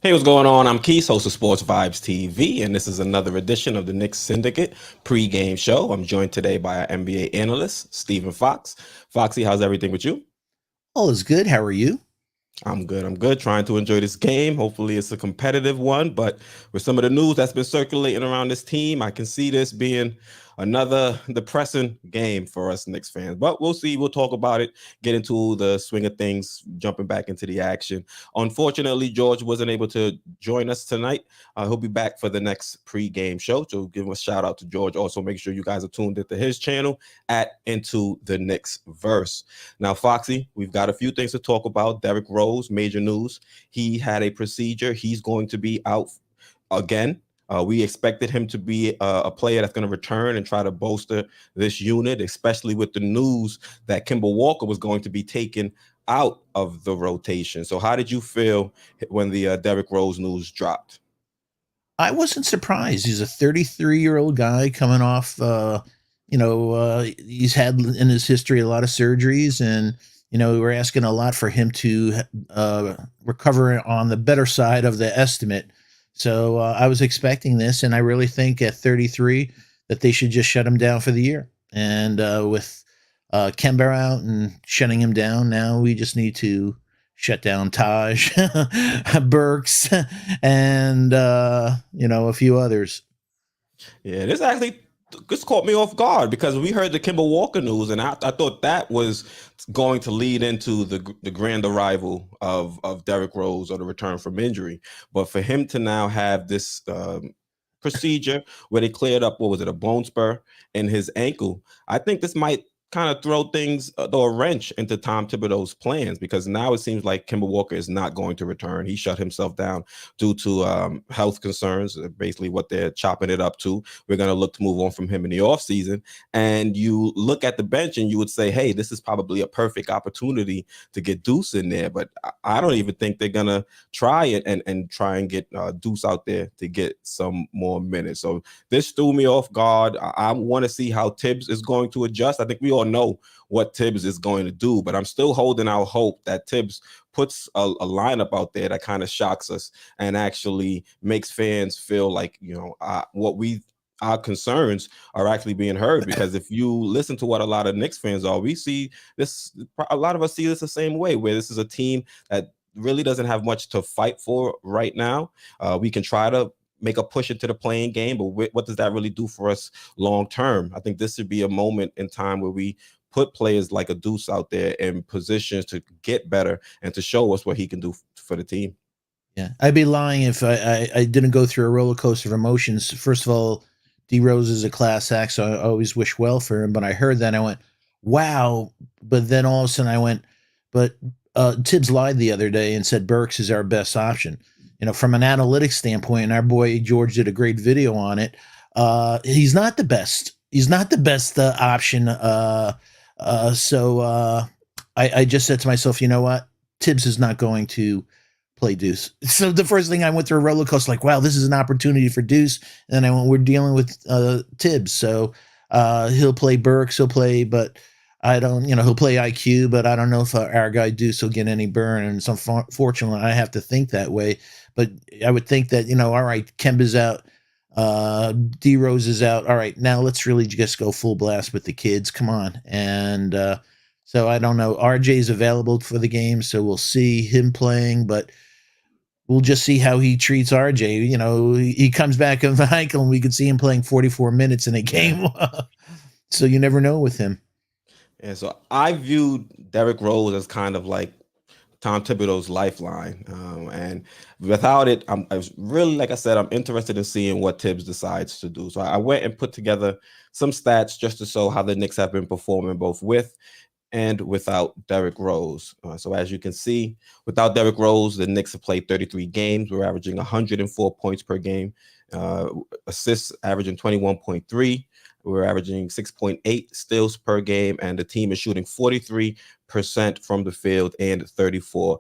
Hey, what's going on? I'm Keith, host of Sports Vibes TV, and this is another edition of the Knicks Syndicate pregame show. I'm joined today by our NBA analyst, Stephen Fox. Foxy, how's everything with you? All is good. How are you? I'm good. I'm good. Trying to enjoy this game. Hopefully, it's a competitive one. But with some of the news that's been circulating around this team, I can see this being another depressing game for us Knicks fans. But we'll see. We'll talk about it, get into the swing of things, jumping back into the action. Unfortunately, George wasn't able to join us tonight. He'll be back for the next pregame show. So give him a shout out to George. Also, make sure you guys are tuned into his channel at Into the Knicks Verse. Now, Foxy, we've got a few things to talk about. Derrick Rose, major news. He had a procedure. He's going to be out again. We expected him to be a player that's going to return and try to bolster this unit, especially with the news that Kemba Walker was going to be taken out of the rotation. So how did you feel when the Derrick Rose news dropped? I wasn't surprised. He's a 33-year-old guy coming off, he's had in his history a lot of surgeries, and we're asking a lot for him to recover on the better side of the estimate. So I was expecting this, and I really think at 33 that they should just shut him down for the year. And with Kemba out and shutting him down, now we just need to shut down Taj, Burks, and a few others. Yeah, this caught me off guard because we heard the Kemba Walker news, and I thought that was going to lead into the grand arrival of Derrick Rose or the return from injury. But for him to now have this procedure where they cleared up, what was it, a bone spur in his ankle, I think this might kind of throw things, throw a wrench into Tom Thibodeau's plans, because now it seems like Kemba Walker is not going to return. He shut himself down due to health concerns, basically what they're chopping it up to. We're going to look to move on from him in the offseason. And you look at the bench and you would say, hey, this is probably a perfect opportunity to get Deuce in there. But I don't even think they're going to try it and try and get Deuce out there to get some more minutes. So this threw me off guard. I want to see how Tibbs is going to adjust. I think we all know what Tibbs is going to do, but I'm still holding out hope that Tibbs puts a lineup out there that kind of shocks us and actually makes fans feel like, our concerns are actually being heard. Because if you listen to what a lot of Knicks fans are, we see this, a lot of us see this the same way, where this is a team that really doesn't have much to fight for right now. We can try to make a push into the playing game, but what does that really do for us long term? I think this should be a moment in time where we put players like a Deuce out there in positions to get better and to show us what he can do for the team. Yeah, I'd be lying if I didn't go through a roller coaster of emotions. First of all, D Rose is a class act, so I always wish well for him. But I heard that, I went, wow. But then all of a sudden I went, but Tibbs lied the other day and said Burks is our best option. From an analytics standpoint, and our boy George did a great video on it. He's not the best. He's not the best option. So I just said to myself, you know what? Tibbs is not going to play Deuce. So the first thing, I went through a roller coaster, like, wow, this is an opportunity for Deuce. And then I went, we're dealing with Tibbs. So he'll play Burks, but I don't, he'll play IQ, but I don't know if our guy Deuce will get any burn. And so fortunately, I have to think that way. But I would think that, all right, Kemba's out. D Rose is out. All right, now let's really just go full blast with the kids. Come on. And so I don't know. RJ's available for the game, so we'll see him playing, but we'll just see how he treats RJ. He comes back of the ankle and we could see him playing 44 minutes in a game. So you never know with him. And so I viewed Derrick Rose as kind of like Tom Thibodeau's lifeline. And without it, I was really, like I said, I'm interested in seeing what Tibbs decides to do. So I went and put together some stats just to show how the Knicks have been performing both with and without Derrick Rose. So as you can see, without Derrick Rose, the Knicks have played 33 games. We're averaging 104 points per game, assists averaging 21.3. We're averaging 6.8 steals per game, and the team is shooting 43% from the field and 34%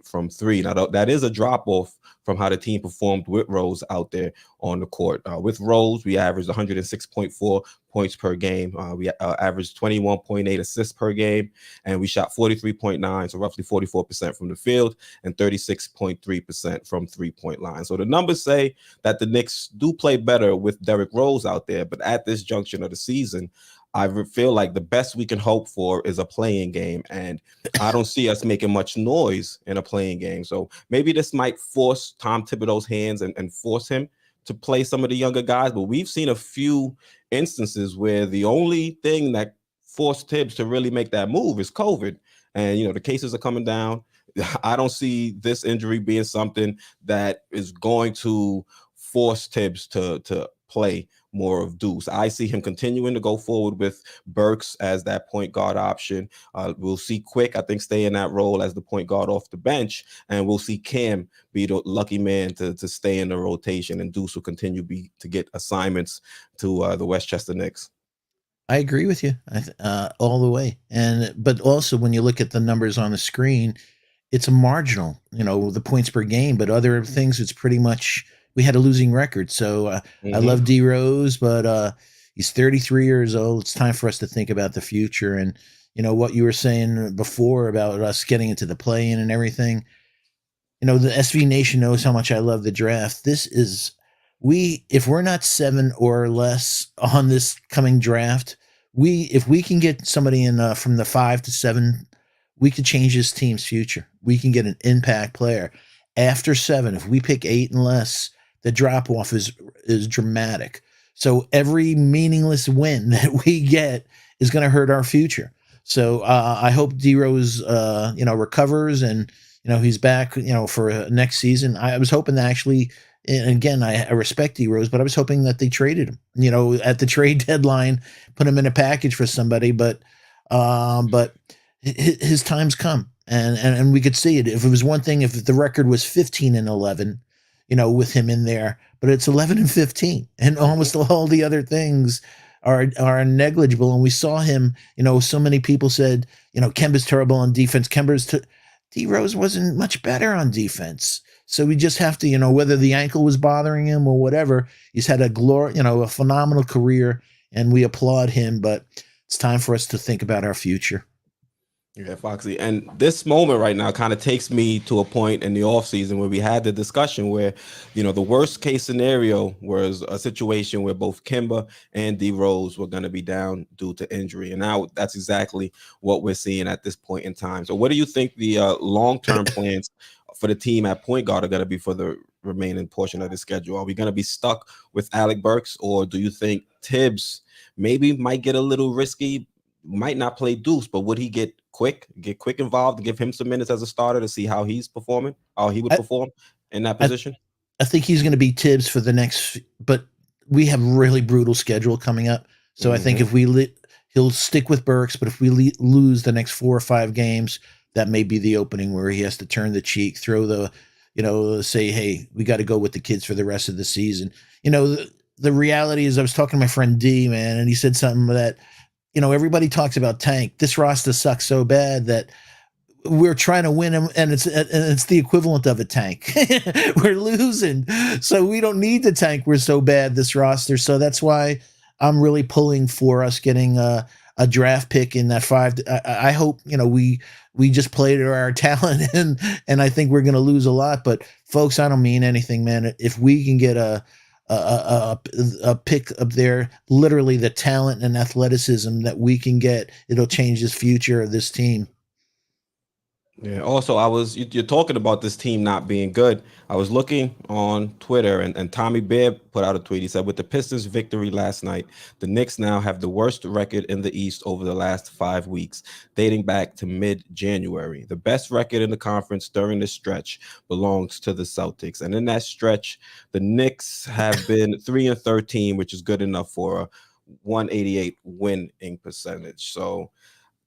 from three. Now, that is a drop off from how the team performed with Rose out there on the court. With Rose, we averaged 106.4 points per game. We averaged 21.8 assists per game, and we shot 43.9, so roughly 44% from the field, and 36.3% from three-point line. So the numbers say that the Knicks do play better with Derrick Rose out there, but at this junction of the season, I feel like the best we can hope for is a playing game, and I don't see us making much noise in a playing game. So maybe this might force Tom Thibodeau's hands and force him to play some of the younger guys. But we've seen a few instances where the only thing that forced Tibbs to really make that move is COVID. And, the cases are coming down. I don't see this injury being something that is going to force Tibbs to play more of Deuce. I see him continuing to go forward with Burks as that point guard option. We'll see Quick, I think, stay in that role as the point guard off the bench, and we'll see Cam be the lucky man to stay in the rotation, and Deuce will continue to get assignments to the Westchester Knicks. I agree with you all the way. But also when you look at the numbers on the screen, it's a marginal, the points per game, but other things, it's pretty much, we had a losing record. So I love D Rose, but he's 33 years old. It's time for us to think about the future. And, what you were saying before about us getting into the play-in and everything, the SV Nation knows how much I love the draft. If we're not 7 or less on this coming draft, if we can get somebody in from the 5 to 7, we could change this team's future. We can get an impact player. After 7, if we pick 8 and less, the drop off is dramatic. So every meaningless win that we get is going to hurt our future. So I hope D Rose recovers and he's back for next season. I was hoping to actually, and again, I respect D Rose, but I was hoping that they traded him at the trade deadline, put him in a package for somebody, but his time's come, and we could see it. If it was one thing, if the record was 15-11, with him in there, but it's 11-15, and almost all the other things are negligible. And we saw him, so many people said, Kemba's terrible on defense. D Rose wasn't much better on defense. So we just have to, whether the ankle was bothering him or whatever, he's had a phenomenal career, and we applaud him, but it's time for us to think about our future. Yeah, Foxy. And this moment right now kind of takes me to a point in the offseason where we had the discussion where, the worst case scenario was a situation where both Kemba and D Rose were going to be down due to injury. And now that's exactly what we're seeing at this point in time. So what do you think the long-term plans for the team at point guard are going to be for the remaining portion of the schedule? Are we going to be stuck with Alec Burks, or do you think Tibbs maybe might get a little risky, might not play Deuce, but would he get Quick involved and give him some minutes as a starter to see how he's performing, how he would perform in that position? I think he's going to be Tibbs for the next, but we have really brutal schedule coming up. So I think if he'll stick with Burks, but if we lose the next 4 or 5 games, that may be the opening where he has to turn the cheek, throw the, say, hey, we got to go with the kids for the rest of the season. The reality is, I was talking to my friend D, man, and he said something that, everybody talks about tank. This roster sucks so bad that we're trying to win them, and it's the equivalent of a tank. We're losing, so we don't need to tank. We're so bad, this roster. So that's why I'm really pulling for us getting a draft pick in that 5. I hope we just play to our talent, and I think we're going to lose a lot. But folks, I don't mean anything, man. If we can get a pick up there, literally the talent and athleticism that we can get, it'll change the future of this team. Yeah. Also, you're talking about this team not being good. I was looking on Twitter, and Tommy Bear put out a tweet. He said, with the Pistons' victory last night, the Knicks now have the worst record in the East over the last 5 weeks, dating back to mid-January. The best record in the conference during this stretch belongs to the Celtics. And in that stretch, the Knicks have been 3-13, which is good enough for a 188 winning percentage. So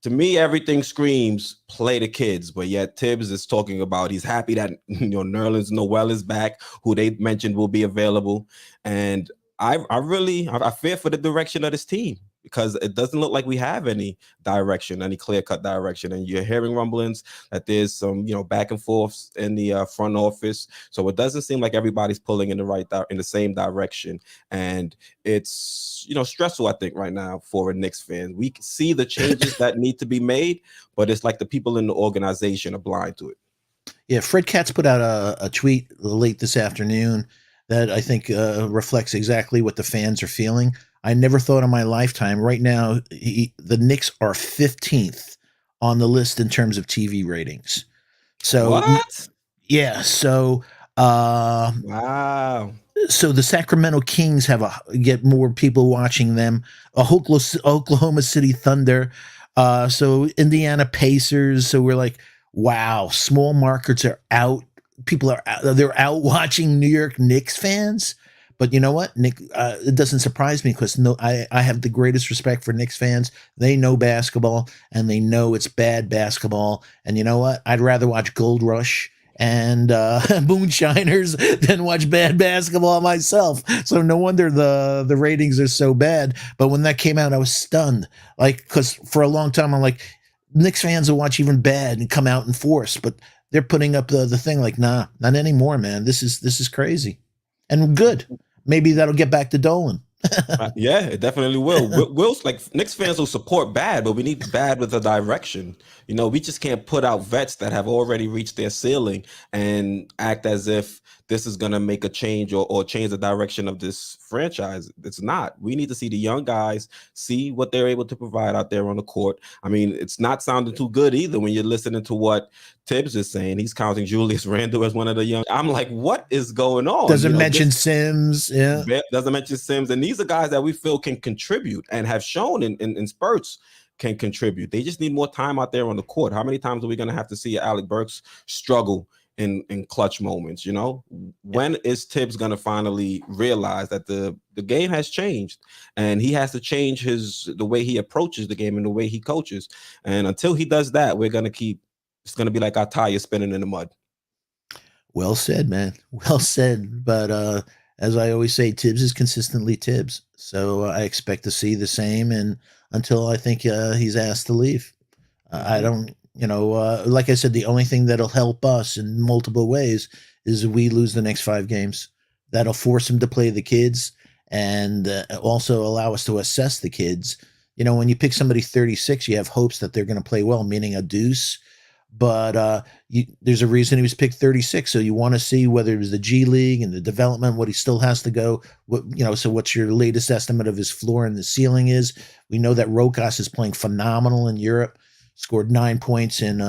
to me, everything screams play the kids, but yet Tibbs is talking about he's happy that Nerlens Noel is back, who they mentioned will be available, and I fear for the direction of this team, because it doesn't look like we have any direction, any clear-cut direction. And you're hearing rumblings that there's some, back and forth in the front office. So it doesn't seem like everybody's pulling in in the same direction. And it's, stressful, I think, right now for a Knicks fan. We can see the changes that need to be made, but it's like the people in the organization are blind to it. Yeah, Fred Katz put out a tweet late this afternoon that I think reflects exactly what the fans are feeling. I never thought in my lifetime. Right now, the Knicks are 15th on the list in terms of TV ratings. So What? yeah, so Wow. so the Sacramento Kings get more people watching them. Oklahoma City Thunder. So Indiana Pacers. So we're like, wow, small markets are out. People are out, they're out watching New York Knicks fans. But you know what, Nick? It doesn't surprise me because I have the greatest respect for Knicks fans. They know basketball and they know it's bad basketball. And you know what? I'd rather watch Gold Rush and Moonshiners than watch bad basketball myself. So no wonder the ratings are so bad. But when that came out, I was stunned. Like, because for a long time I'm like, Knicks fans will watch even bad and come out in force, but they're putting up the thing like, nah, not anymore, man. This is crazy and good. Maybe that'll get back to Dolan. Yeah, it definitely will. Will's like Knicks fans will support bad, but we need bad with a direction. We just can't put out vets that have already reached their ceiling and act as if this is going to make a change or change the direction of this franchise. It's not. We need to see the young guys, see what they're able to provide out there on the court. I mean, it's not sounding too good either when you're listening to what Tibbs is saying. He's counting Julius Randle as one of the young. I'm like, what is going on? Doesn't mention Sims. Yeah. Doesn't mention Sims. And these are guys that we feel can contribute and have shown in spurts can contribute. They just need more time out there on the court. How many times are we going to have to see Alec Burks struggle in clutch moments? When is Tibbs going to finally realize that the game has changed and he has to change the way he approaches the game and the way he coaches? And until he does that, it's going to be like our tire spinning in the mud. Well said, man. Well said. But as I always say, Tibbs is consistently Tibbs. So I expect to see the same, and until I think he's asked to leave. I don't, like I said, the only thing that'll help us in multiple ways is we lose the next 5 games. That'll force him to play the kids and also allow us to assess the kids. When you pick somebody 36, you have hopes that they're going to play well, meaning a deuce. But there's a reason he was picked 36. So you want to see whether it was the G League and the development, what he still has to go. So what's your latest estimate of his floor and the ceiling is? We know that Rokas is playing phenomenal in Europe, scored 9 points in,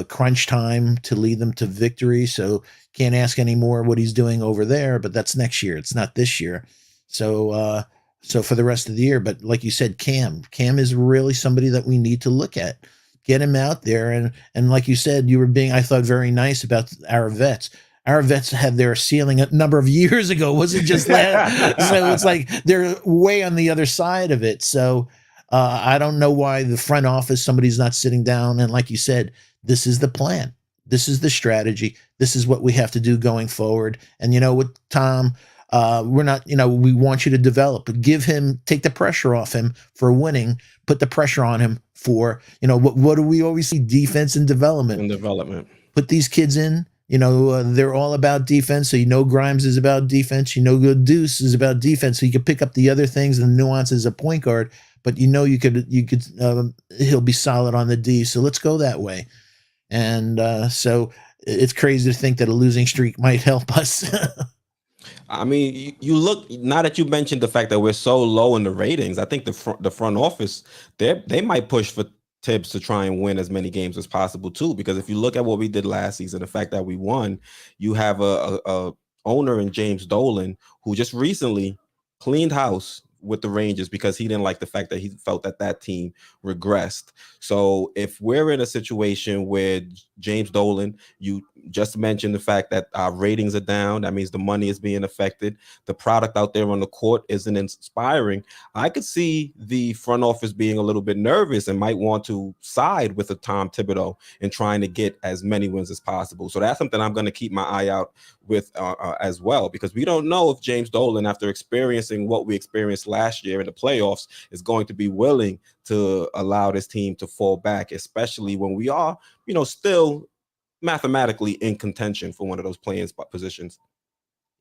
crunch time to lead them to victory. So can't ask any more what he's doing over there, but that's next year. It's not this year. So for the rest of the year, but like you said, Cam is really somebody that we need to look at. Get him out there. And like you said, you were being, I thought, very nice about our vets. Our vets had their ceiling a number of years ago. It wasn't just that. So it's like they're way on the other side of it. So I don't know why the front office, somebody's not sitting down. And like you said, this is the plan. This is the strategy. This is what we have to do going forward. And you know what, Tom? We're not, we want you to develop, but take the pressure off him for winning, put the pressure on him for, what do we always see? Defense and development. Put these kids in, they're all about defense. So, Grimes is about defense, Deuce is about defense. So you can pick up the other things and the nuances of point guard, but you could, he'll be solid on the D. So let's go that way. And so it's crazy to think that a losing streak might help us. I mean, you look, now that you mentioned the fact that we're so low in the ratings, I think the front office, they might push for Tibbs to try and win as many games as possible too. Because if you look at what we did last season, the fact that we won, you have a owner in James Dolan who just recently cleaned house with the Rangers because he didn't like the fact that he felt that team regressed. So if we're in a situation where James Dolan, you just mentioned the fact that our ratings are down, that means the money is being affected, the product out there on the court isn't inspiring, I could see the front office being a little bit nervous and might want to side with a Tom Thibodeau in trying to get as many wins as possible. So that's something I'm going to keep my eye out with as well, because we don't know if James Dolan, after experiencing what we experienced last year in the playoffs is going to be willing to allow this team to fall back, especially when we are, still mathematically in contention for one of those playing spot positions.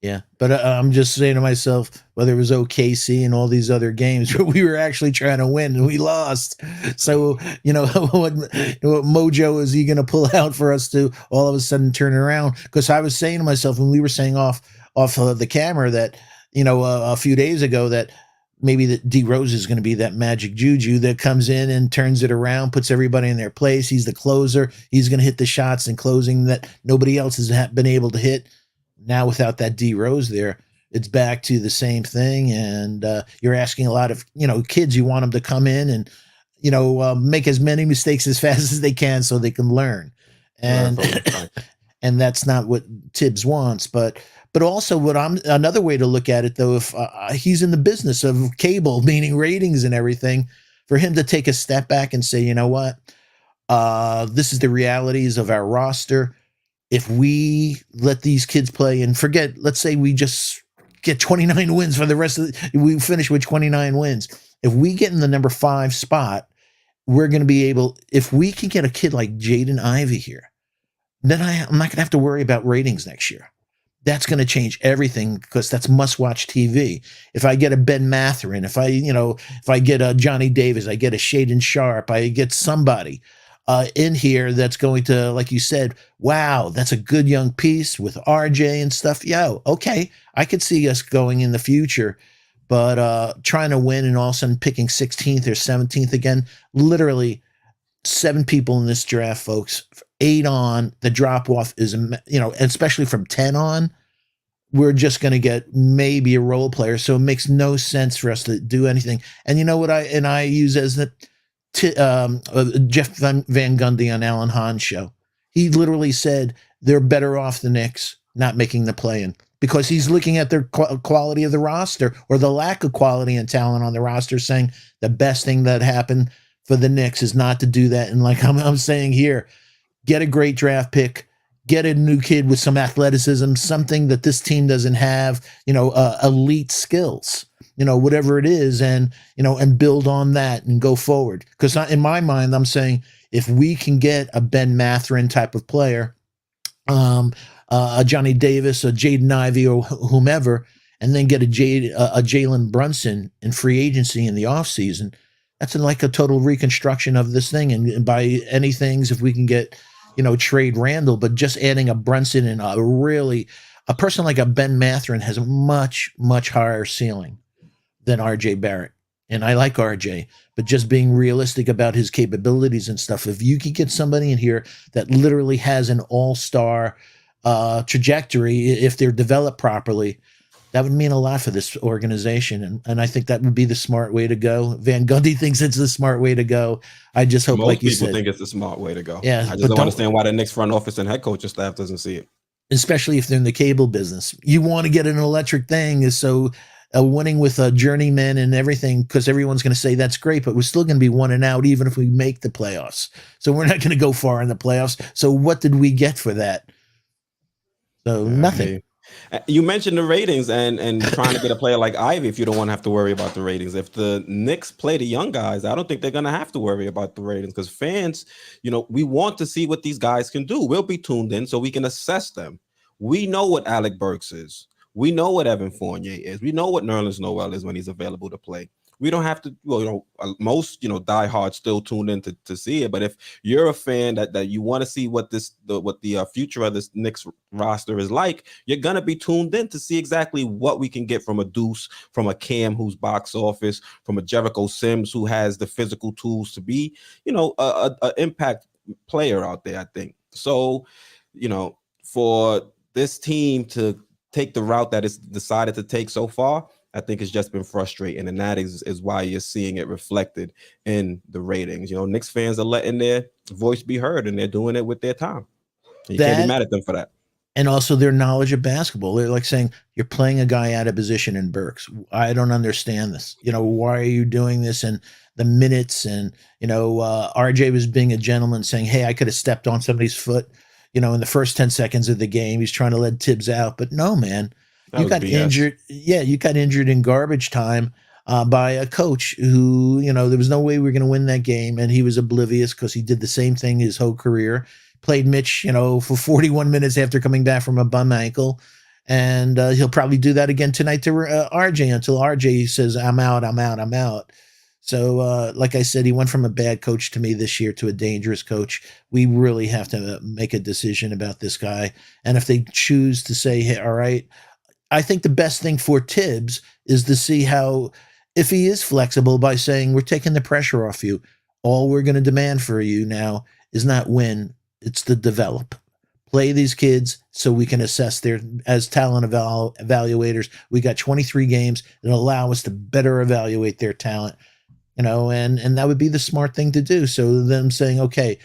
Yeah, but I'm just saying to myself, whether it was OKC and all these other games where we were actually trying to win and we lost. So, what mojo is he going to pull out for us to all of a sudden turn around? Because I was saying to myself, when we were saying off of the camera that, a few days ago, that maybe that D Rose is going to be that magic juju that comes in and turns it around, puts everybody in their place. He's the closer. He's going to hit the shots and closing that nobody else has been able to hit. Now, without that D Rose there, it's back to the same thing. And you're asking a lot of, kids, you want them to come in and, make as many mistakes as fast as they can so they can learn. And, and that's not what Tibbs wants. But also another way to look at it, though, if he's in the business of cable, meaning ratings and everything, for him to take a step back and say, you know what, this is the realities of our roster. If we let these kids play and forget, let's say we just get 29 wins for the rest of we finish with 29 wins. If we get in the number 5 spot, we're going to be able, if we can get a kid like Jaden Ivey here, then I'm not going to have to worry about ratings next year. That's going to change everything because that's must-watch TV. If I get a Ben Mathurin, if I get a Johnny Davis, I get a Shaden Sharp, I get somebody in here that's going to, like you said, wow, that's a good young piece with RJ and stuff. Yo, okay, I could see us going in the future, but trying to win and all of a sudden picking 16th or 17th again, literally 7 people in this draft, folks, 8 on, the drop-off is, especially from 10 on, we're just going to get maybe a role player, so it makes no sense for us to do anything. And you know what I use as the Jeff Van Gundy on Alan Hahn's show. He literally said they're better off the Knicks not making the play-in because he's looking at their quality of the roster or the lack of quality and talent on the roster, saying the best thing that happened for the Knicks is not to do that. And like I'm saying here, get a great draft pick, get a new kid with some athleticism, something that this team doesn't have, elite skills. Whatever it is, and build on that and go forward. Because in my mind, I'm saying if we can get a Ben Mathurin type of player, a Johnny Davis, a Jaden Ivey, or whomever, and then get a Jalen Brunson in free agency in the offseason, that's like a total reconstruction of this thing. And by any things, if we can get, trade Randall, but just adding a Brunson and a person like a Ben Mathurin has a much, much higher ceiling than RJ Barrett. And I like RJ, but just being realistic about his capabilities and stuff. If you can get somebody in here that literally has an all-star trajectory, if they're developed properly, that would mean a lot for this organization. And I think that would be the smart way to go. Van Gundy thinks it's the smart way to go. I just hope, Most like you people said, think it's the smart way to go. Yeah, I just don't understand why the Knicks front office and head coaching staff doesn't see it. Especially if they're in the cable business. You want to get an electric thing, is so winning with a journeyman and everything, because everyone's going to say that's great, but we're still going to be 1 and out even if we make the playoffs. So we're not going to go far in the playoffs. So what did we get for that? So nothing. You mentioned the ratings and trying to get a player like Ivy if you don't want to have to worry about the ratings. If the Knicks play the young guys, I don't think they're going to have to worry about the ratings because fans, we want to see what these guys can do. We'll be tuned in so we can assess them. We know what Alec Burks is. We know what Evan Fournier is. We know what Nerlens Noel is when he's available to play. We don't have to, most, diehards still tune in to see it. But if you're a fan that you want to see what the future of this Knicks roster is like, you're going to be tuned in to see exactly what we can get from a Deuce, from a Cam who's box office, from a Jericho Sims who has the physical tools to be, a impact player out there, I think. So, for this team to take the route that it's decided to take so far, I think it's just been frustrating, and that is why you're seeing it reflected in the ratings. Knicks fans are letting their voice be heard, and they're doing it with their time. You can't be mad at them for that. And also their knowledge of basketball. They're like saying, you're playing a guy out of position in Burks. I don't understand this. Why are you doing this? And the minutes, and, RJ was being a gentleman saying, hey, I could have stepped on somebody's foot, in the first 10 seconds of the game. He's trying to let Tibbs out. But no, man. You got injured. Yeah, you got injured in garbage time. by a coach who, there was no way we were going to win that game, and he was oblivious because he did the same thing his whole career. Played Mitch, for 41 minutes after coming back from a bum ankle, and he'll probably do that again tonight to RJ until RJ says, "I'm out, I'm out, I'm out." So, like I said, he went from a bad coach to me this year to a dangerous coach. We really have to make a decision about this guy, and if they choose to say, "Hey, all right," I think the best thing for Tibbs is to see how, if he is flexible by saying, we're taking the pressure off you. All we're going to demand for you now is not win, it's to develop. Play these kids so we can assess their, as talent evaluators. We got 23 games that allow us to better evaluate their talent, and that would be the smart thing to do. So them saying, okay,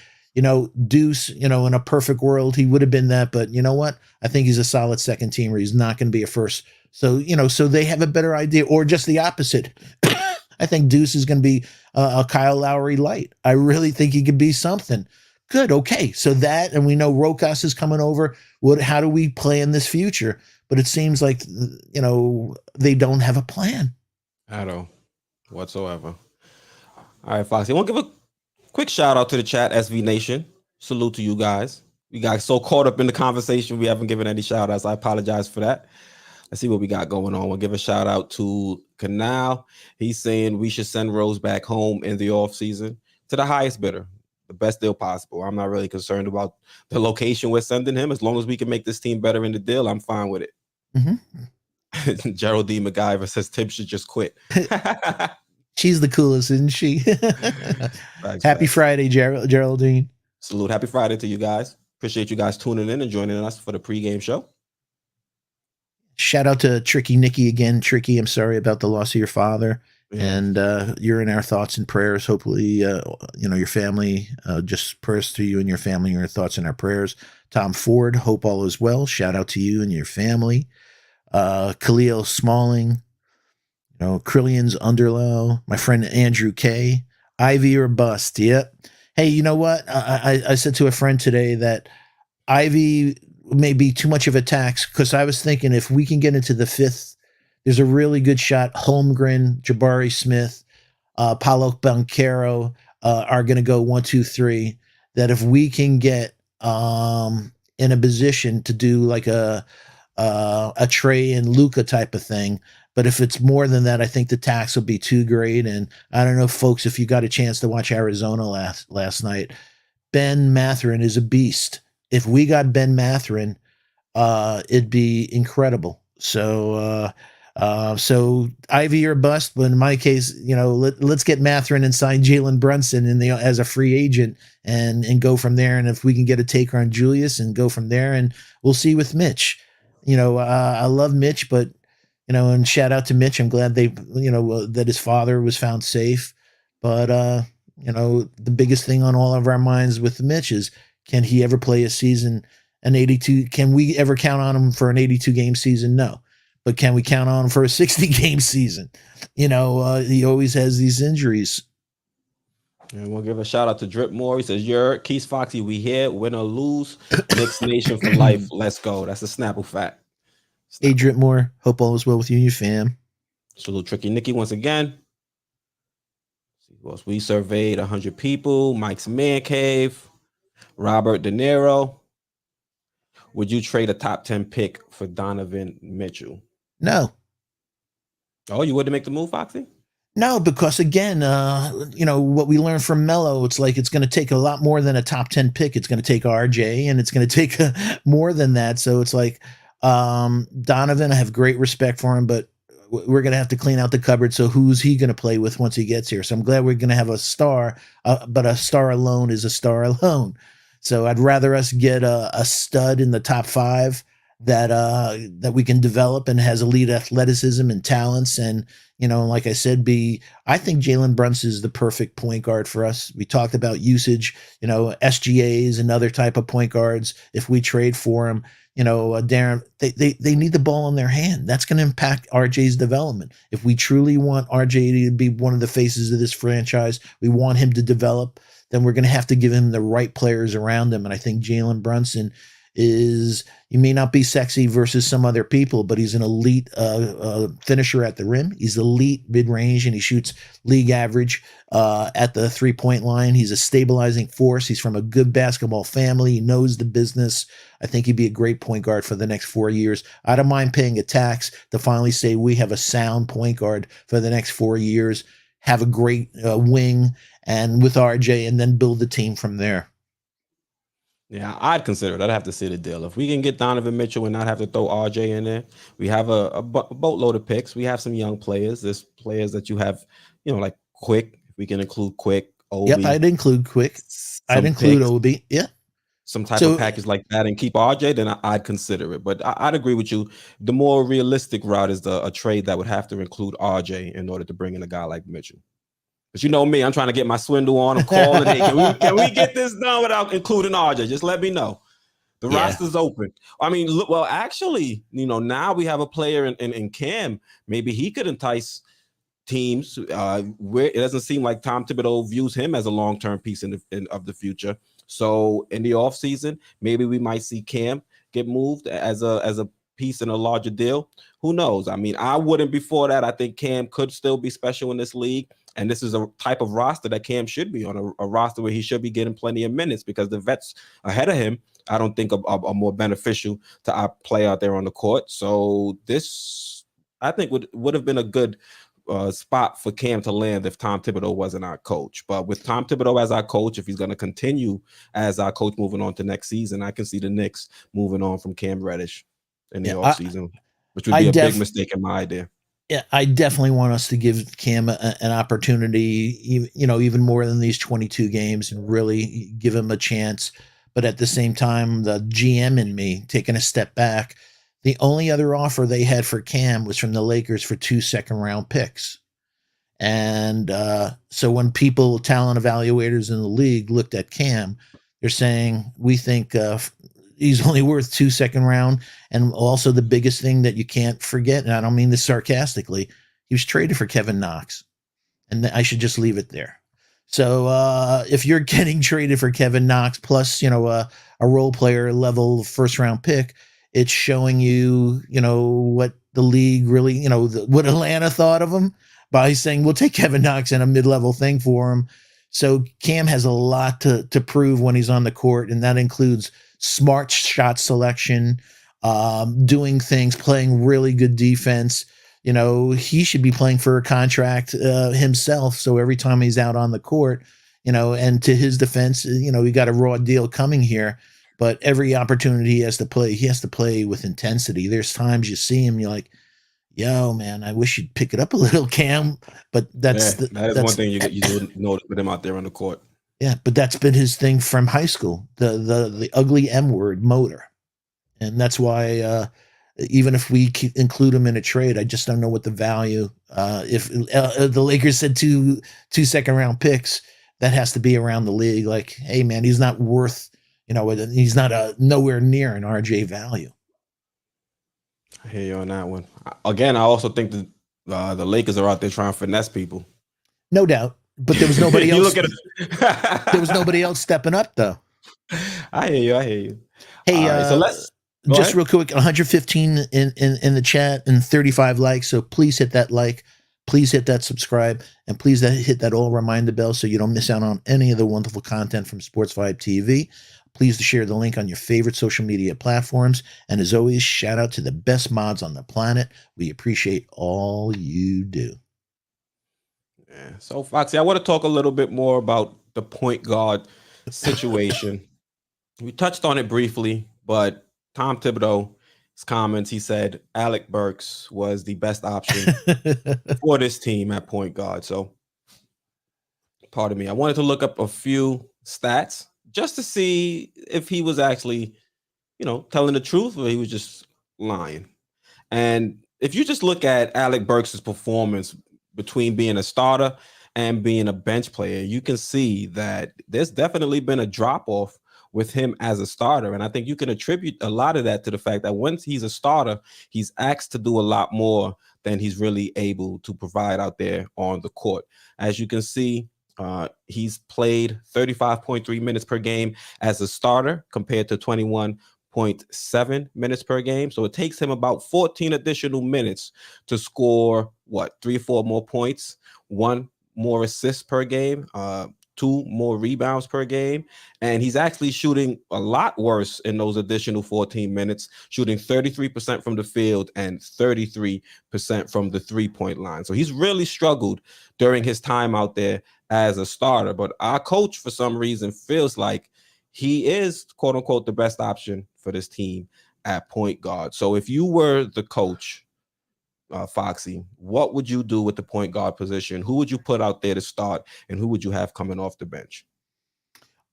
Deuce, in a perfect world, he would have been that, but you know what? I think he's a solid second teamer. He's not going to be a first. So, so they have a better idea, or just the opposite. I think Deuce is going to be a Kyle Lowry light. I really think he could be something. Good. Okay. So that, and we know Rokas is coming over. How do we plan this future? But it seems like, they don't have a plan at all whatsoever. All right, Foxy. I want to give a quick shout out to the chat, SV Nation. Salute to you guys. We got so caught up in the conversation, we haven't given any shout outs. I apologize for that. Let's see what we got going on. We'll give a shout out to Canal. He's saying we should send Rose back home in the off season to the highest bidder, the best deal possible. I'm not really concerned about the location we're sending him. As long as we can make this team better in the deal, I'm fine with it. Mm-hmm. Gerald D. MacGyver says Tibbs should just quit. She's the coolest, isn't she? Happy Friday, Geraldine. Salute. Happy Friday to you guys. Appreciate you guys tuning in and joining us for the pregame show. Shout out to Tricky Nicky again. Tricky, I'm sorry about the loss of your father. Yeah. And you're in our thoughts and prayers. Hopefully, your family, just prayers to you and your family, your thoughts and our prayers. Tom Ford, hope all is well. Shout out to you and your family. Khalil Smalling, Krillian's Underlow, my friend Andrew K. Ivy or bust. Yep. Hey, you know what? I said to a friend today that Ivy may be too much of a tax, because I was thinking if we can get into the fifth, there's a really good shot. Holmgren, Jabari Smith, Paulo Banchero are going to go 1, 2, 3. That if we can get in a position to do like a Trey and Luka type of thing. But if it's more than that, I think the tax will be too great. And I don't know, folks, if you got a chance to watch Arizona last night, Ben Mathurin is a beast. If we got Ben Mathurin, it'd be incredible. So Ivy or bust. But in my case, let's get Mathurin and sign Jalen Brunson as a free agent and go from there. And if we can get a taker on Julius and go from there, and we'll see with Mitch. I love Mitch, but and shout out to Mitch. I'm glad that his father was found safe. But the biggest thing on all of our minds with Mitch is, can he ever play a season, an 82? Can we ever count on him for an 82 game season? No. But can we count on him for a 60 game season? He always has these injuries. And we'll give a shout out to Drip Moore. He says, "You're Keith Foxy. We here, win or lose. Knicks Nation for life. Let's go." That's a Snapple fact. Hey, Drip Moore. Hope all is well with you and your fam. Salute Tricky Nicky once again. We surveyed 100 people. Mike's Man Cave. Robert De Niro. Would you trade a top 10 pick for Donovan Mitchell? No. Oh, you wouldn't make the move, Foxy? No, because again, what we learned from Melo, it's like it's going to take a lot more than a top 10 pick. It's going to take RJ, and it's going to take more than that. So it's like Donovan, I have great respect for him, but we're going to have to clean out the cupboard. So who's he going to play with once he gets here? So I'm glad we're going to have a star, but a star alone is a star alone. So I'd rather us get a stud in the top 5 that we can develop and has elite athleticism and talents. And, like I said, I think Jalen Brunson is the perfect point guard for us. We talked about usage, SGAs and other type of point guards. If we trade for him, Darren, they need the ball in their hand. That's going to impact RJ's development. If we truly want RJ to be one of the faces of this franchise, we want him to develop, then we're going to have to give him the right players around him. And I think Jalen Brunson is he may not be sexy versus some other people, but he's an elite finisher at the rim. He's elite mid range, and he shoots league average at the 3-point line. He's a stabilizing force. He's from a good basketball family. He knows the business. I think he'd be a great point guard for the next 4 years. I don't mind paying a tax to finally say we have a sound point guard for the next 4 years, have a great wing, and with RJ, and then build the team from there. Yeah, I'd consider it. I'd have to see the deal. If we can get Donovan Mitchell and not have to throw RJ in there, we have a boatload of picks. We have some young players. There's players that you have, like Quick. If we can include Quick, Obi. Yep, I'd include Quick. I'd include picks, Obi. Yeah. Some type of package like that and keep RJ, then I'd consider it. But I'd agree with you. The more realistic route is a trade that would have to include RJ in order to bring in a guy like Mitchell. But you know me, I'm trying to get my swindle on. I'm calling it. Can we get this done without including RJ? Just let me know. The roster's open. I mean, look, well, actually, now we have a player in Cam. Maybe he could entice teams where it doesn't seem like Tom Thibodeau views him as a long-term piece of the future. So in the offseason, maybe we might see Cam get moved as a piece in a larger deal. Who knows? I mean, I wouldn't before that. I think Cam could still be special in this league. And this is a type of roster that Cam should be on, a roster where he should be getting plenty of minutes, because the vets ahead of him, I don't think are more beneficial to play out there on the court. So this, I think, would have been a good spot for Cam to land if Tom Thibodeau wasn't our coach. But with Tom Thibodeau as our coach, if he's going to continue as our coach moving on to next season, I can see the Knicks moving on from Cam Reddish in the offseason, which would be a big mistake in my idea. Yeah, I definitely want us to give Cam an opportunity, even more than these 22 games, and really give him a chance. But at the same time, the GM in me taking a step back, the only other offer they had for Cam was from the Lakers for 2 second-round picks. And so when talent evaluators in the league looked at Cam, they're saying, we think he's only worth 2 second-round. And also the biggest thing that you can't forget, and I don't mean this sarcastically, he was traded for Kevin Knox. And I should just leave it there. So if you're getting traded for Kevin Knox plus, a role player level first-round pick, it's showing you, what the league really, what Atlanta thought of him by saying, we'll take Kevin Knox and a mid-level thing for him. So Cam has a lot to prove when he's on the court, and that includes smart shot selection, doing things, playing really good defense. He should be playing for a contract himself. So every time he's out on the court, and to his defense, he got a raw deal coming here, but every opportunity he has to play with intensity. There's times you see him, you're like, yo, man, I wish you'd pick it up a little, Cam. But that is one thing you do notice with him out there on the court. Yeah, but that's been his thing from high school, the ugly M word, motor. And that's why even if we include him in a trade, I just don't know what the value. If the Lakers said two second-round picks, that has to be around the league. Like, hey, man, he's not worth, he's not nowhere near an RJ value. I hear you on that one. Again, I also think that the Lakers are out there trying to finesse people. No doubt. But there was nobody else. There was nobody else stepping up, though. I hear you. Hey, so let's just real quick. 115 in the chat and 35 likes. So please hit that like, please hit that subscribe, and please hit that all reminder bell so you don't miss out on any of the wonderful content from Sports Vibe TV. Please share the link on your favorite social media platforms. And as always, shout out to the best mods on the planet. We appreciate all you do. Yeah. So, Foxy, I want to talk a little bit more about the point guard situation. We touched on it briefly, but Tom Thibodeau's comments, he said Alec Burks was the best option for this team at point guard. So, pardon me, I wanted to look up a few stats just to see if he was actually, telling the truth or he was just lying. And if you just look at Alec Burks' performance between being a starter and being a bench player, you can see that there's definitely been a drop-off with him as a starter. And I think you can attribute a lot of that to the fact that once he's a starter, he's asked to do a lot more than he's really able to provide out there on the court. As you can see, he's played 35.3 minutes per game as a starter compared to 21 8.7 minutes per game. So it takes him about 14 additional minutes to score, 3 or 4 more points, 1 more assists per game, 2 more rebounds per game. And he's actually shooting a lot worse in those additional 14 minutes, shooting 33% from the field and 33% from the 3-point line. So he's really struggled during his time out there as a starter. But our coach, for some reason, feels like he is, quote unquote, the best option for this team at point guard. So if you were the coach, Foxy, what would you do with the point guard position? Who would you put out there to start, and who would you have coming off the bench?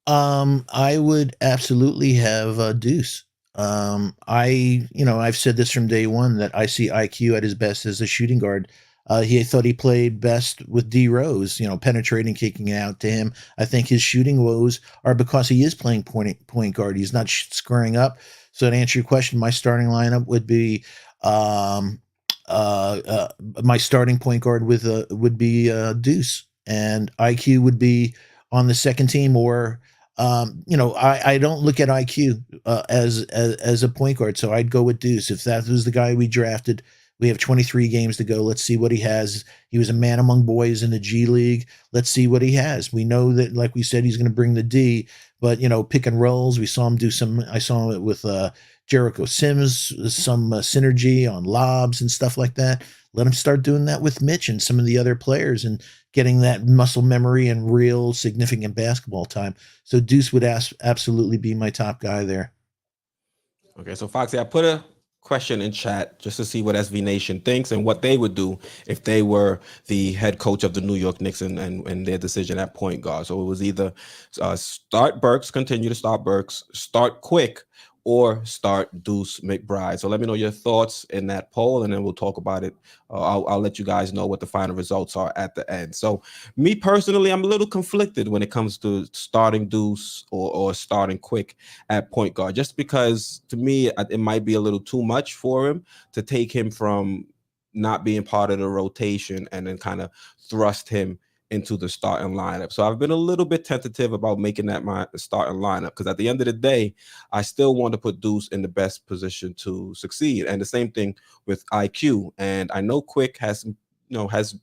I would absolutely have Deuce. I've said this from day one that I see IQ at his best as a shooting guard. He thought he played best with D Rose, penetrating, kicking it out to him. I think his shooting woes are because he is playing point guard. He's not squaring up. So to answer your question, my starting lineup would be my starting point guard would be Deuce, and IQ would be on the second team. Or I don't look at IQ as a point guard, so I'd go with Deuce. If that was the guy we drafted, we have 23 games to go. Let's see what he has. He was a man among boys in the G League. Let's see what he has. We know that, like we said, he's going to bring the D, but pick and rolls. We saw him do some. I saw him with Jericho Sims, some synergy on lobs and stuff like that. Let him start doing that with Mitch and some of the other players and getting that muscle memory and real significant basketball time. So Deuce would absolutely be my top guy there. Okay, so Foxy, I put a question in chat just to see what SV Nation thinks and what they would do if they were the head coach of the New York Knicks and their decision at point guard. So it was either start Burks, continue to start Burks, start Quick, or start Deuce McBride. So let me know your thoughts in that poll, and then we'll talk about it. I'll let you guys know what the final results are at the end. So me personally, I'm a little conflicted when it comes to starting Deuce or starting Quick at point guard, just because to me, it might be a little too much for him to take him from not being part of the rotation and then kind of thrust him into the starting lineup. So I've been a little bit tentative about making that my starting lineup, because at the end of the day, I still want to put Deuce in the best position to succeed. And the same thing with IQ. And I know Quick has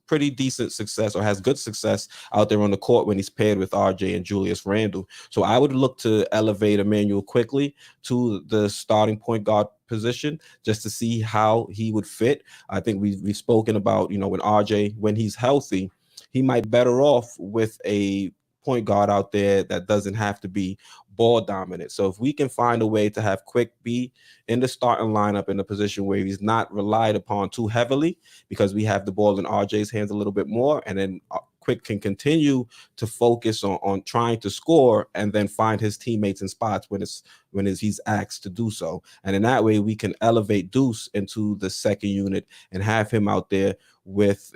pretty decent success, or has good success out there on the court when he's paired with RJ and Julius Randle. So I would look to elevate Emmanuel quickly to the starting point guard position just to see how he would fit. I think we've spoken about, when RJ, when he's healthy, he might be better off with a point guard out there that doesn't have to be ball dominant. So if we can find a way to have Quick be in the starting lineup in a position where he's not relied upon too heavily, because we have the ball in RJ's hands a little bit more, and then Quick can continue to focus on trying to score and then find his teammates in spots when he's asked to do so. And in that way, we can elevate Deuce into the second unit and have him out there with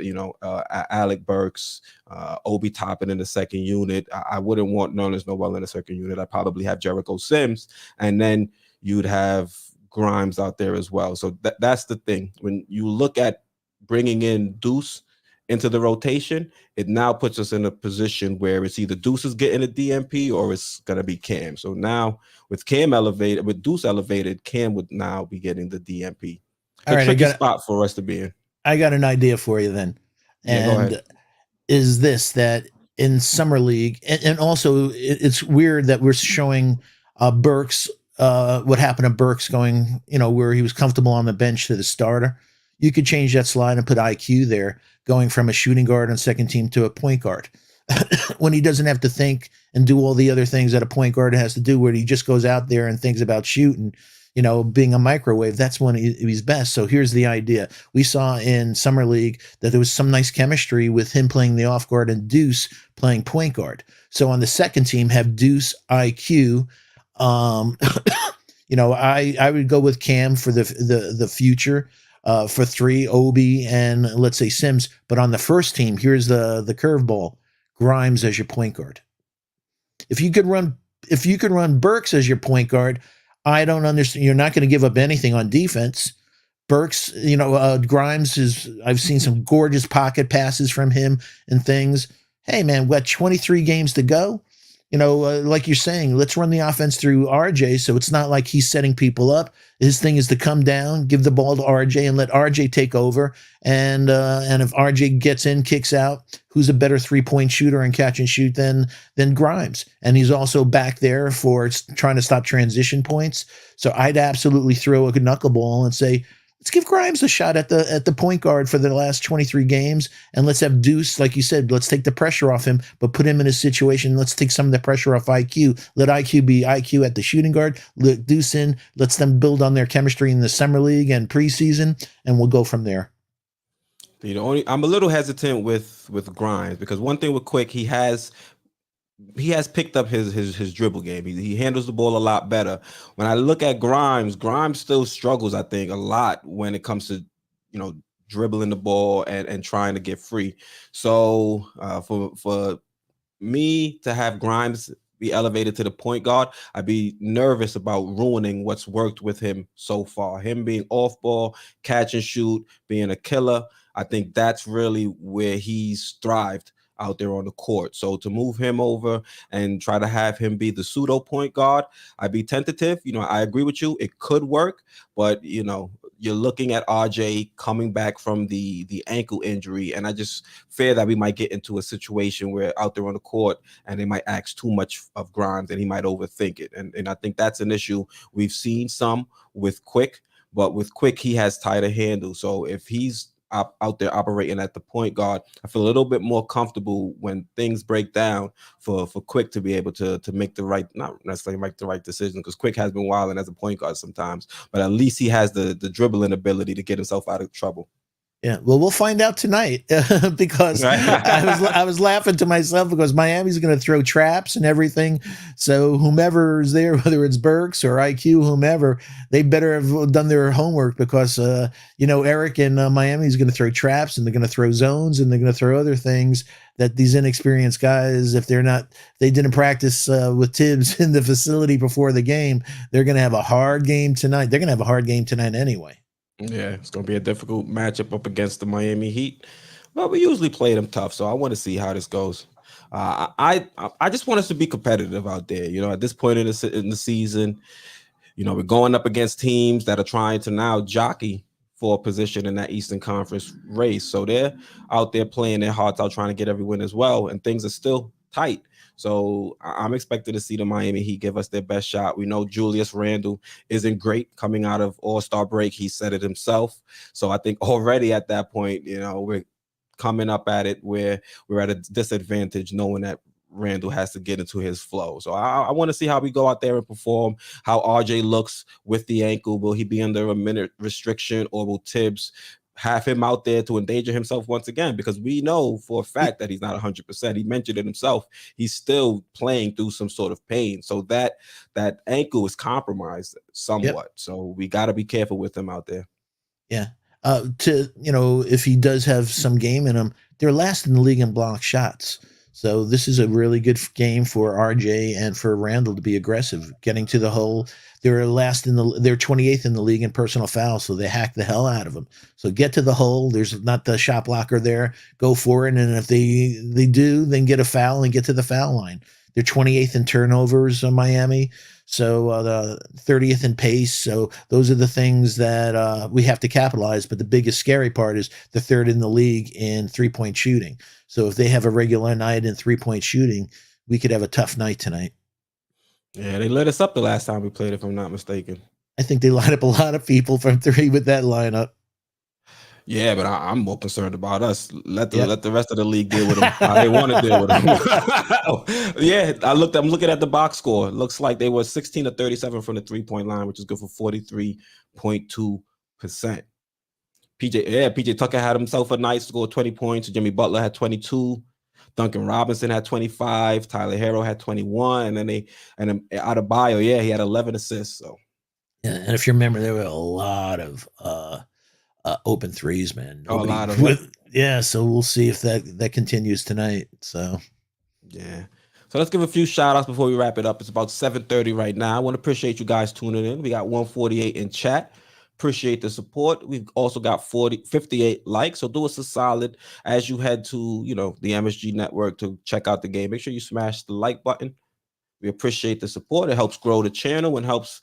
Alec Burks, Obi Toppin in the second unit. I wouldn't want Nerlens Noel in the second unit. I'd probably have Jericho Sims, and then you'd have Grimes out there as well. So that's the thing. When you look at bringing in Deuce into the rotation, it now puts us in a position where it's either Deuce is getting a DMP or it's going to be Cam. So now with Deuce elevated, Cam would now be getting the DMP. All right, tricky spot for us to be in. I got an idea for you then. And is this that in Summer League, and also it's weird that we're showing Burks, what happened to Burks going, where he was comfortable on the bench to the starter. You could change that slide and put IQ there, going from a shooting guard on second team to a point guard. When he doesn't have to think and do all the other things that a point guard has to do, where he just goes out there and thinks about shooting, being a microwave, that's when he's best. So here's the idea. We saw in Summer League that there was some nice chemistry with him playing the off guard and Deuce playing point guard. So on the second team, have Deuce, IQ. I would go with Cam for the future. For 3, Obi, and let's say Sims. But on the first team, here's the curveball: Grimes as your point guard. If you could run Burks as your point guard, I don't understand. You're not going to give up anything on defense. Burks, Grimes I've seen some gorgeous pocket passes from him and things. Hey man, we got 23 games to go. like you're saying, let's run the offense through RJ. So it's not like he's setting people up. His thing is to come down, give the ball to RJ, and let RJ take over. And if RJ gets in, kicks out, who's a better 3-point shooter and catch and shoot than Grimes? And he's also back there for trying to stop transition points. So I'd absolutely throw a knuckleball and say, let's give Grimes a shot at the point guard for the last 23 games, and let's have Deuce, like you said, let's take the pressure off him, but put him in a situation. Let's take some of the pressure off IQ. Let IQ be IQ at the shooting guard. Let Deuce in. Let's them build on their chemistry in the summer league and preseason, and we'll go from there. I'm a little hesitant with Grimes because one thing with Quick, he has picked up his dribble game. He handles the ball a lot better. When I look at Grimes still struggles, I think, a lot when it comes to, dribbling the ball and trying to get free. So for me to have Grimes be elevated to the point guard, I'd be nervous about ruining what's worked with him so far. Him being off ball, catch and shoot, being a killer. I think that's really where he's thrived out there on the court. So to move him over and try to have him be the pseudo point guard, I'd be tentative. I agree with you. It could work, but you're looking at RJ coming back from the ankle injury, and I just fear that we might get into a situation where out there on the court and they might ask too much of Grimes and he might overthink it. And I think that's an issue we've seen some with Quick, but with Quick, he has tighter handle. So if he's out there operating at the point guard, I feel a little bit more comfortable when things break down for Quick to be able to make not necessarily make the right decision, because Quick has been wilding as a point guard sometimes, but at least he has the dribbling ability to get himself out of trouble. Yeah, well, we'll find out tonight because I was laughing to myself because Miami's going to throw traps and everything. So whomever is there, whether it's Burks or IQ, whomever, they better have done their homework because Eric and Miami's going to throw traps, and they're going to throw zones, and they're going to throw other things that these inexperienced guys, if they didn't practice with Tibbs in the facility before the game, they're going to have a hard game tonight. They're going to have a hard game tonight anyway. Yeah, it's going to be a difficult matchup up against the Miami Heat, but we usually play them tough, so I want to see how this goes. I just want us to be competitive out there. At this point in the season, we're going up against teams that are trying to now jockey for a position in that Eastern Conference race, so they're out there playing their hearts out, trying to get every win as well, and things are still tight. So I'm expected to see the Miami Heat give us their best shot. We know Julius Randle isn't great coming out of All-Star break. He said it himself. So I think already at that point, we're coming up at it where we're at a disadvantage, knowing that Randle has to get into his flow. So I want to see how we go out there and perform, how RJ looks with the ankle. Will he be under a minute restriction, or will Tibbs have him out there to endanger himself once again? Because we know for a fact that he's not 100%. He mentioned it himself. He's still playing through some sort of pain. So that ankle is compromised somewhat. Yep. So we got to be careful with him out there. Yeah. If he does have some game in him, they're last in the league in block shots. So this is a really good game for RJ and for Randle to be aggressive, getting to the hole. They're 28th in the league in personal fouls, so they hack the hell out of them. So get to the hole. There's not the shot blocker there. Go for it, and if they do, then get a foul and get to the foul line. They're 28th in turnovers, Miami. So the 30th in pace. So those are the things that we have to capitalize. But the biggest scary part is the third in the league in 3-point shooting. So if they have a regular night in 3-point shooting, we could have a tough night tonight. Yeah, they lit us up the last time we played, if I'm not mistaken. I think they lined up a lot of people from 3 with that lineup. Yeah, but I'm more concerned about us. Let the rest of the league deal with them how they want to deal with them. Yeah, I'm looking at the box score. It looks like they were 16 to 37 from the 3-point line, which is good for 43.2%. PJ Tucker had himself a nice score, 20 points. Jimmy Butler had 22. Duncan Robinson had 25. Tyler Herro had 21. And then Adebayo, he had 11 assists. So yeah, and if you remember, there were a lot of open threes, man. A lot of them. Yeah, so we'll see if that continues tonight. So yeah. So let's give a few shout outs before we wrap it up. It's about 7:30 right now. I want to appreciate you guys tuning in. We got 148 in chat. Appreciate the support. We've also got 58 likes. So do us a solid as you head to, the MSG network to check out the game. Make sure you smash the like button. We appreciate the support. It helps grow the channel and helps,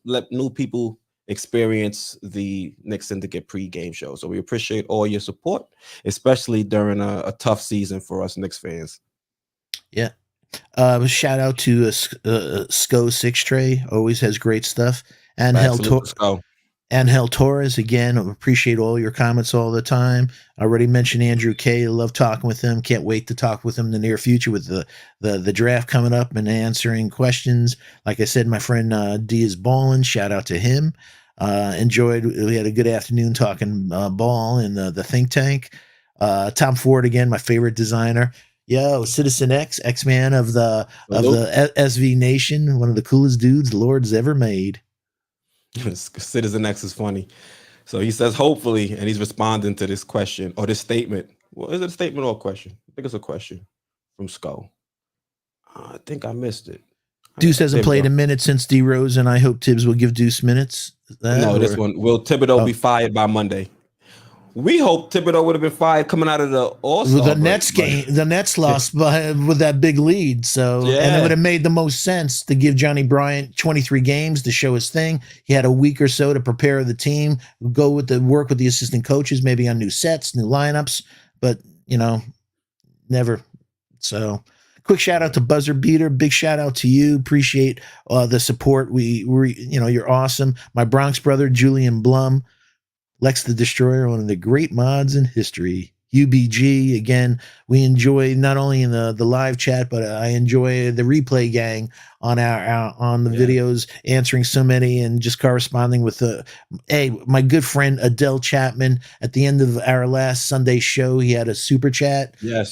let new people experience the Knicks Syndicate pregame show. So we appreciate all your support, especially during a tough season for us Knicks fans. Yeah. Shout out to Sco Six Tray, always has great stuff. And Angel Torres, again, appreciate all your comments all the time. I already mentioned Andrew K. Love talking with him. Can't wait to talk with him in the near future with the draft coming up and answering questions. Like I said, my friend D is Ballin. Shout out to him. We had a good afternoon talking ball in the think tank. Tom Ford, again, my favorite designer. Yo, Citizen X-Man of the SV Nation, one of the coolest dudes the Lord's ever made. Citizen X is funny. So he says, hopefully, and he's responding to this question or this statement. Well, is it a statement or a question? I think it's a question from Skull. I think I missed it. Deuce hasn't played a minute since D Rose, and I hope Tibbs will give Deuce minutes. This one. Will Thibodeau be fired by Monday? We hope Thibodeau would have been fired coming out of the All-Star break. Nets game. The Nets lost with that big lead, and it would have made the most sense to give Johnny Bryant 23 games to show his thing. He had a week or so to prepare the team, work with the assistant coaches, maybe on new sets, new lineups, but never. So, quick shout out to Buzzer Beater. Big shout out to you. Appreciate the support. You're awesome. My Bronx brother Julian Blum. Lex the Destroyer, one of the great mods in history. UBG, again, we enjoy not only in the live chat, but I enjoy the replay gang on the videos, answering so many and just corresponding with my good friend Adele Chapman. At the end of our last Sunday show, he had a super chat. Yes.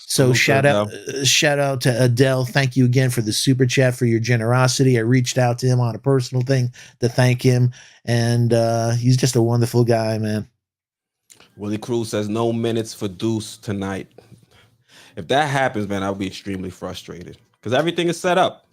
So shout out to Adele. Thank you again for the super chat, for your generosity. I reached out to him on a personal thing to thank him, and he's just a wonderful guy, man. Willie Cruz says no minutes for Deuce tonight. If that happens, man, I'll be extremely frustrated because everything is set up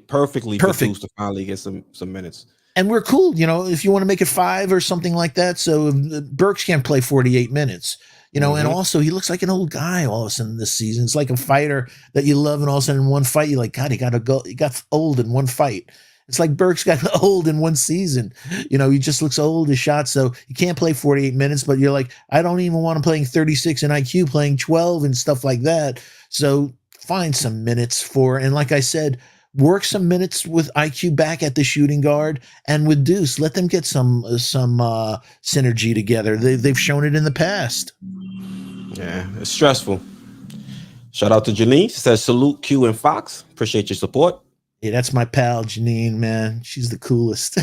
perfectly for Deuce to finally get some minutes. And we're cool, if you want to make it 5 or something like that. So Burks can't play 48 minutes, and also he looks like an old guy all of a sudden this season. It's like a fighter that you love, and all of a sudden in one fight you're like, God, he got old in one fight. It's like Burks got old in one season. He just looks old as shot. So you can't play 48 minutes, but you're like, I don't even want to playing 36 in IQ, playing 12 and stuff like that. So find some minutes and like I said, work some minutes with IQ back at the shooting guard and with Deuce. Let them get some synergy together. They've shown it in the past. Yeah, it's stressful. Shout out to Janine. She says, salute Q and Fox. Appreciate your support. Yeah, that's my pal Janine, man. She's the coolest.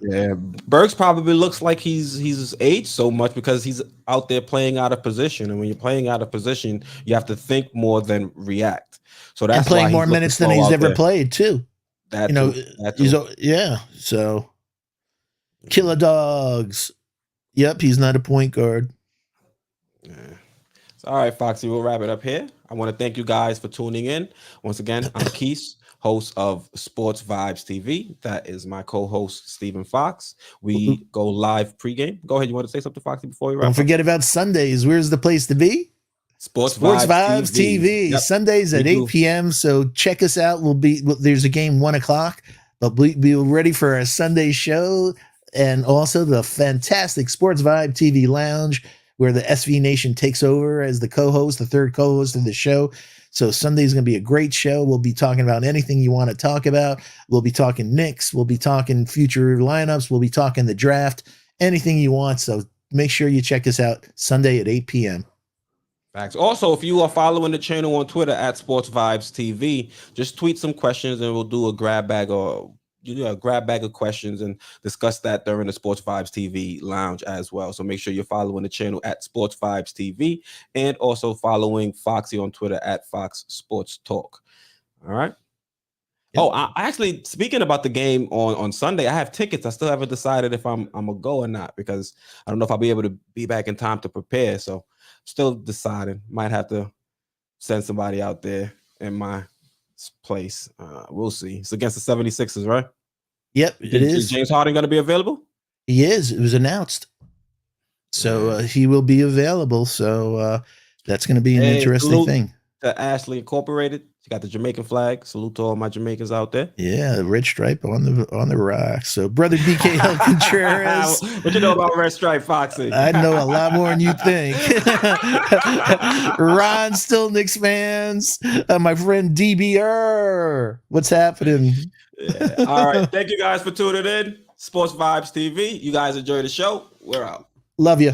Yeah, Burks probably looks like he's aged so much because he's out there playing out of position, and when you're playing out of position, you have to think more than react. So that's playing more minutes than he's ever played too. So Killer Dogs. Yep, he's not a point guard. Yeah. So, all right, Foxy, we'll wrap it up here. I want to thank you guys for tuning in. Once again, I'm Keith, host of Sports Vibes TV. That is my co-host, Stephen Fox. We go live pregame. Go ahead. You want to say something, Foxy, before we wrap up? Don't forget about Sundays. Where's the place to be? Sports Vibes TV. Yep. Sundays at 8 p.m. So check us out. There's a game 1 o'clock, but be ready for our Sunday show and also the fantastic Sports Vibe TV Lounge, where the SV Nation takes over as the third co-host of the show. So Sunday is going to be a great show. We'll be talking about anything you want to talk about. We'll be talking Knicks. We'll be talking future lineups. We'll be talking the draft, anything you want. So make sure you check us out Sunday at 8 p.m. Facts. Also, if you are following the channel on Twitter at Sports Vibes TV, just tweet some questions and we'll do a grab bag of questions and discuss that during the Sports Vibes TV Lounge as well. So make sure you're following the channel at Sports Vibes TV and also following Foxy on Twitter at Fox Sports Talk. All right. Yep. Oh, I actually, speaking about the game on Sunday, I have tickets. I still haven't decided if I'm gonna go or not because I don't know if I'll be able to be back in time to prepare. So still deciding. Might have to send somebody out there in my place. We'll see. It's against the 76ers, right? Yep, it is. Is James Harden going to be available? He is. It was announced. So he will be available. So that's going to be an interesting thing. to Ashley Incorporated. She got the Jamaican flag. Salute to all my Jamaicans out there. Yeah, the red stripe on the rock. So, brother BKL Contreras. What you know about Red Stripe, Foxy? I know a lot more than you think. Ron, still Knicks fans. My friend DBR. What's happening? Yeah. All right. Thank you guys for tuning in. Sports Vibes TV. You guys enjoy the show. We're out. Love you.